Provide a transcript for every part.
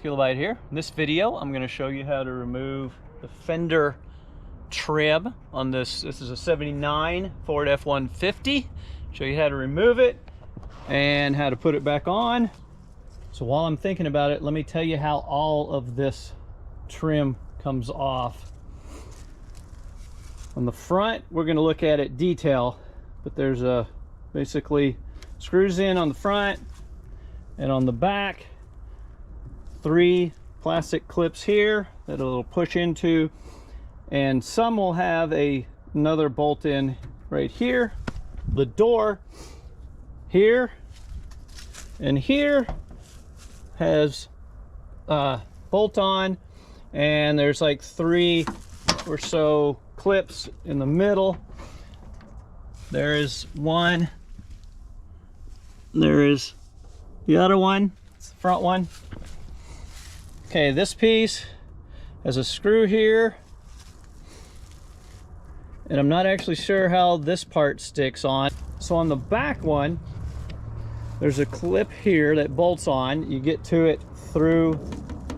Kilobyte here. In this video, I'm going to show you how to remove the fender trim on this. This is a 79 Ford F-150. Show you how to remove it and how to put it back on. So while I'm thinking about it, let me tell you how all of this trim comes off. On the front, we're going to look at it detail, but there's basically screws in on the front, and on the back 3 plastic clips here that it'll push into, and some will have another bolt in right here. The door here and here has bolt on, and there's like 3 or so clips in the middle. There is one, there is the other one, it's the front one. Okay, this piece has a screw here, and I'm not actually sure how this part sticks on. So on the back one, there's a clip here that bolts on. You get to it through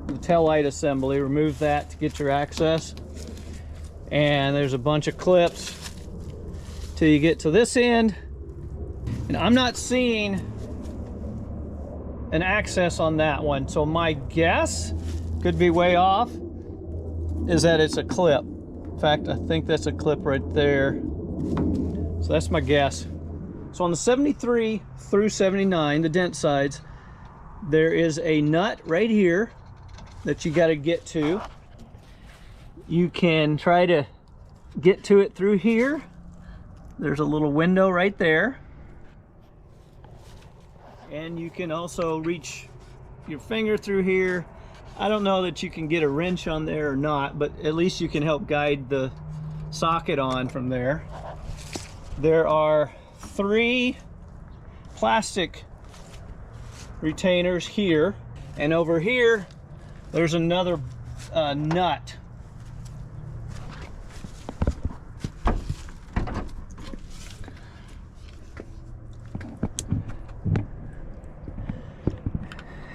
the tail light assembly. Remove that to get your access. And there's a bunch of clips till you get to this end. And I'm not seeing an access on that one. So my guess, could be way off, is that it's a clip. In fact, I think that's a clip right there. So that's my guess. So on the 73 through 79, the Dentsides, there is a nut right here that you got to get to. You can try to get to it through here. There's a little window right there. And you can also reach your finger through here. I don't know that you can get a wrench on there or not, but at least you can help guide the socket on from there. There are 3 plastic retainers here, and over here there's another nut.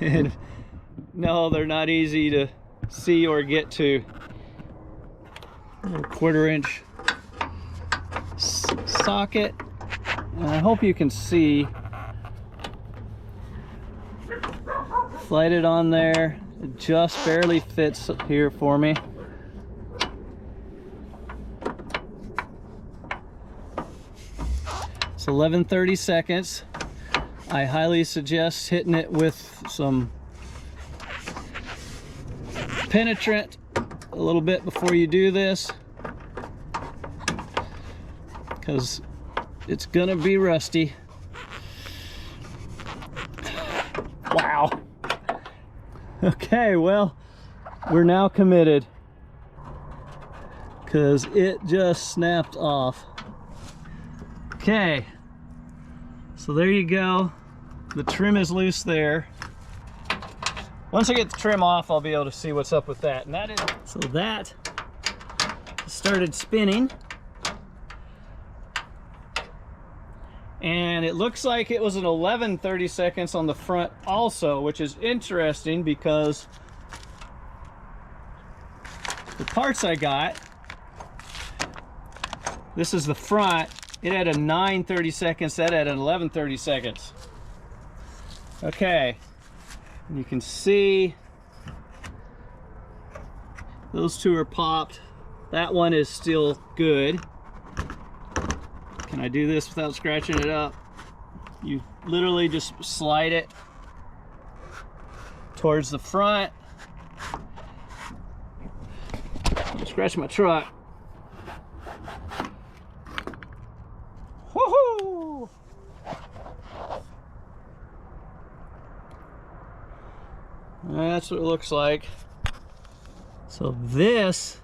And no, they're not easy to see or get to. A 1/4 inch socket, and I hope you can see. Slide it on there. It just barely fits here for me. It's 11:30 seconds. I highly suggest hitting it with some penetrant a little bit before you do this, because it's gonna be rusty. Wow. Okay, well, we're now committed because it just snapped off. Okay, so there you go. The trim is loose there. Once I get the trim off, I'll be able to see what's up with that. And that is, so that started spinning. And it looks like it was an 11:30 seconds on the front also, which is interesting because the parts I got, this is the front, it had a 9:30 seconds, that had an 11:30 seconds. Okay, and you can see those 2 are popped. That one is still good. Can I do this without scratching it up? You literally just slide it towards the front. I'm scratching my truck. Woohoo! That's what it looks like. So this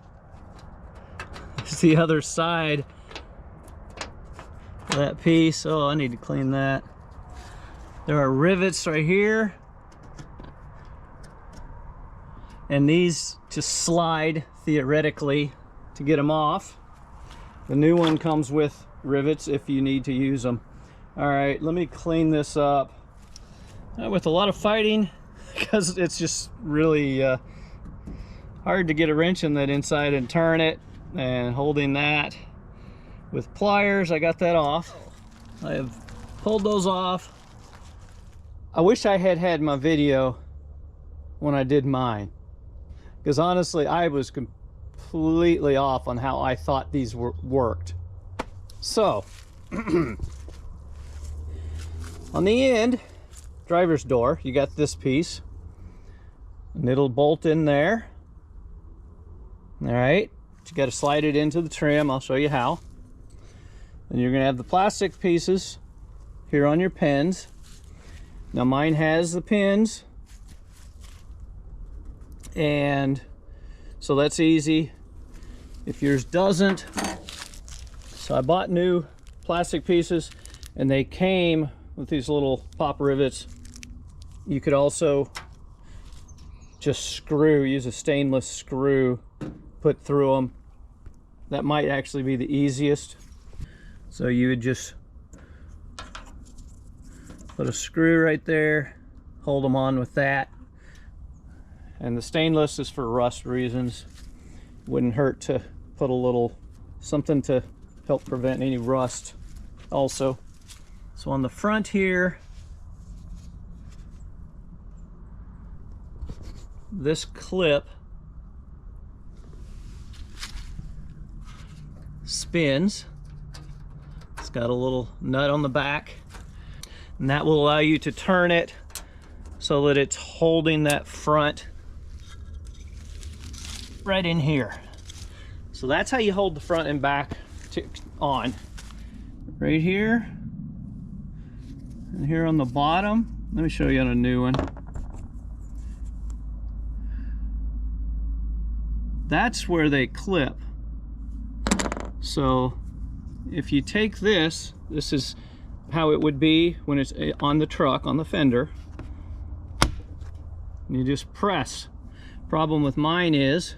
is the other side of that piece. Oh, I need to clean that. There are rivets right here, and these just slide theoretically to get them off. The new one comes with rivets if you need to use them. All right, let me clean this up. With a lot of fighting, because it's just really hard to get a wrench in that inside and turn it, and holding that with pliers. I got that off. I have pulled those off. I wish I had had my video when I did mine, because honestly I was completely off on how I thought these worked. So on the end driver's door, you got this piece, and it'll bolt in there. All right, you got to slide it into the trim. I'll show you how. And you're going to have the plastic pieces here on your pins. Now mine has the pins, and so that's easy. If yours doesn't, so I bought new plastic pieces, and they came with these little pop rivets. You could also just use a stainless screw, put through them. That might actually be the easiest. So you would just put a screw right there, hold them on with that. And the stainless is for rust reasons. Wouldn't hurt to put a little something to help prevent any rust also. So on the front here, this clip spins. It's got a little nut on the back, and that will allow you to turn it so that it's holding that front right in here. So that's how you hold the front and back on. Right here, and here on the bottom. Let me show you on a new one. That's where they clip. So if you take this is how it would be when it's on the truck, on the fender. And you just press. Problem with mine is,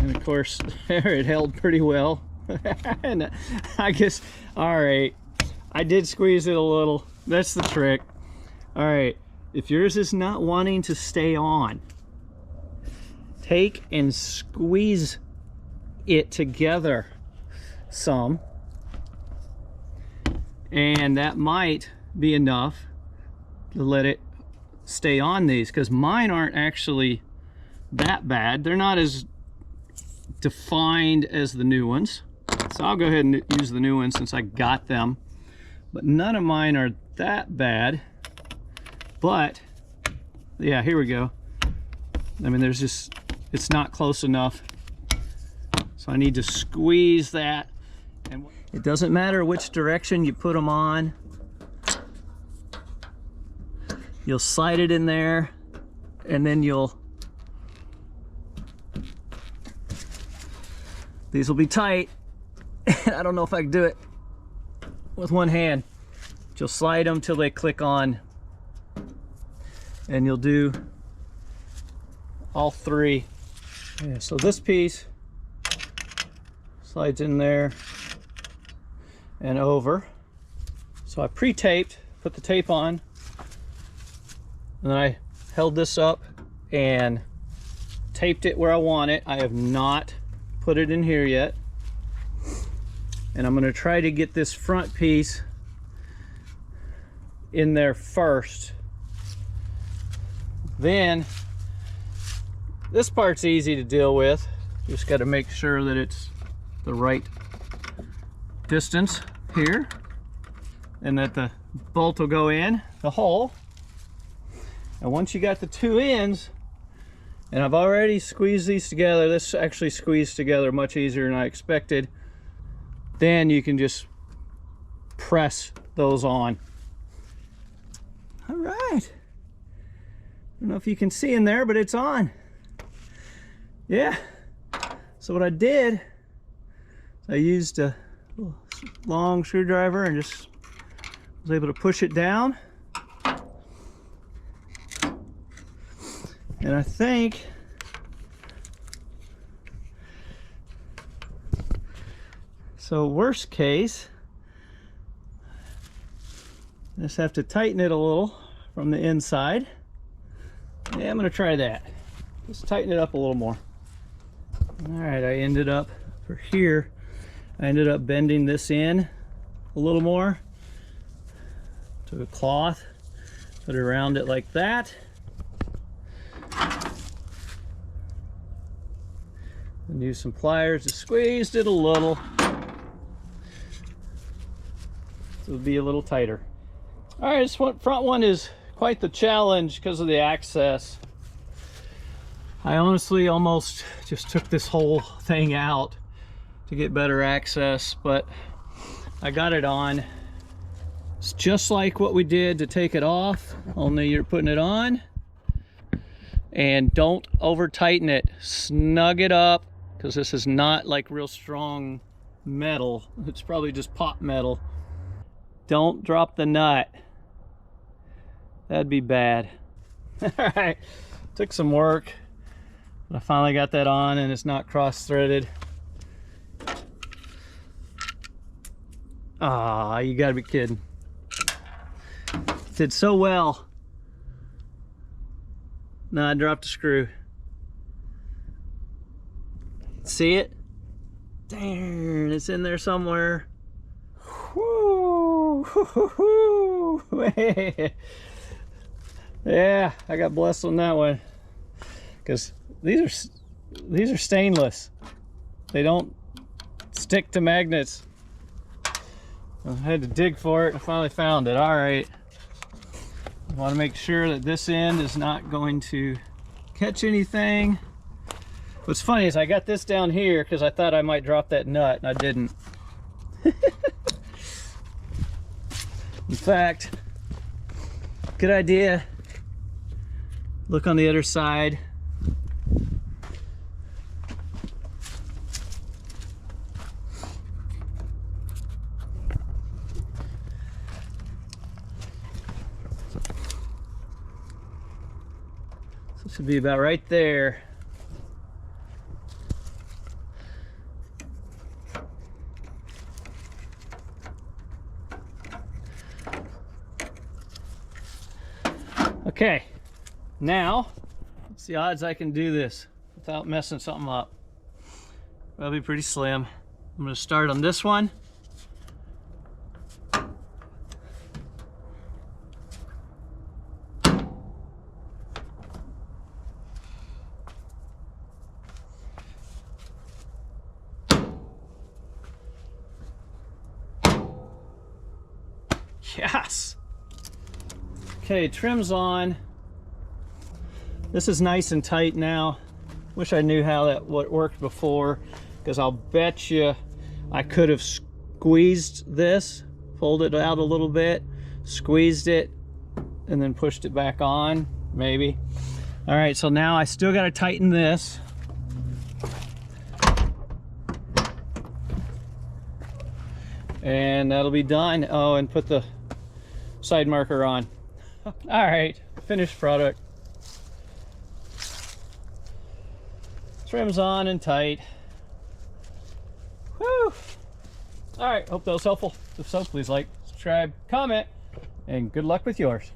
and of course there it held pretty well. And I guess, all right, I did squeeze it a little. That's the trick. All right, if yours is not wanting to stay on, take and squeeze it together some, and that might be enough to let it stay on these, because mine aren't actually that bad. They're not as defined as the new ones, so I'll go ahead and use the new ones since I got them. But none of mine are that bad. But yeah, here we go. I mean, there's just, it's not close enough, so I need to squeeze that. And it doesn't matter which direction you put them on. You'll slide it in there, and then these will be tight. I don't know if I can do it with one hand. You'll slide them till they click on, and you'll do all three. Yeah, so this piece slides in there and over. So I pre-taped, put the tape on, and then I held this up and taped it where I want it. I have not put it in here yet. And I'm going to try to get this front piece in there first. Then this part's easy to deal with. Just got to make sure that it's the right distance here, and that the bolt will go in the hole. And once you got the two ends, and I've already squeezed these together, this actually squeezed together much easier than I expected, then you can just press those on. All right. I don't know if you can see in there, but it's on. Yeah. So what I did, I used a long screwdriver and just was able to push it down. And I think so, worst case, I just have to tighten it a little from the inside. Yeah, I'm gonna try that. Just tighten it up a little more. All right, I ended up for here, I ended up bending this in a little more. Took a cloth, put it around it like that. And use some pliers to squeeze it a little. So it'll be a little tighter. All right, this front one is quite the challenge because of the access. I honestly almost just took this whole thing out to get better access, but I got it on. It's just like what we did to take it off, only you're putting it on. And don't over tighten it. Snug it up, because this is not like real strong metal. It's probably just pot metal. Don't drop the nut. That'd be bad. All right, took some work, but I finally got that on and it's not cross-threaded. Ah, you gotta be kidding. It did so well. No, I dropped a screw. See it? Darn, it's in there somewhere. Woo! Yeah, I got blessed on that one. Because these are stainless. They don't stick to magnets. I had to dig for it and I finally found it. All right. I want to make sure that this end is not going to catch anything. What's funny is I got this down here because I thought I might drop that nut and I didn't. In fact, good idea. Look on the other side. So it should be about right there. Okay, now, what's the odds I can do this without messing something up? Probably pretty slim. I'm gonna start on this one. Yes! Okay, trim's on. This is nice and tight now. Wish I knew how that worked before, because I'll bet you I could have squeezed this, pulled it out a little bit, squeezed it, and then pushed it back on, maybe. All right, so now I still got to tighten this. And that'll be done. Oh, and put the side marker on. All right, finished product. Trim's on and tight. Whew. All right, hope that was helpful. If so, please like, subscribe, comment, and good luck with yours.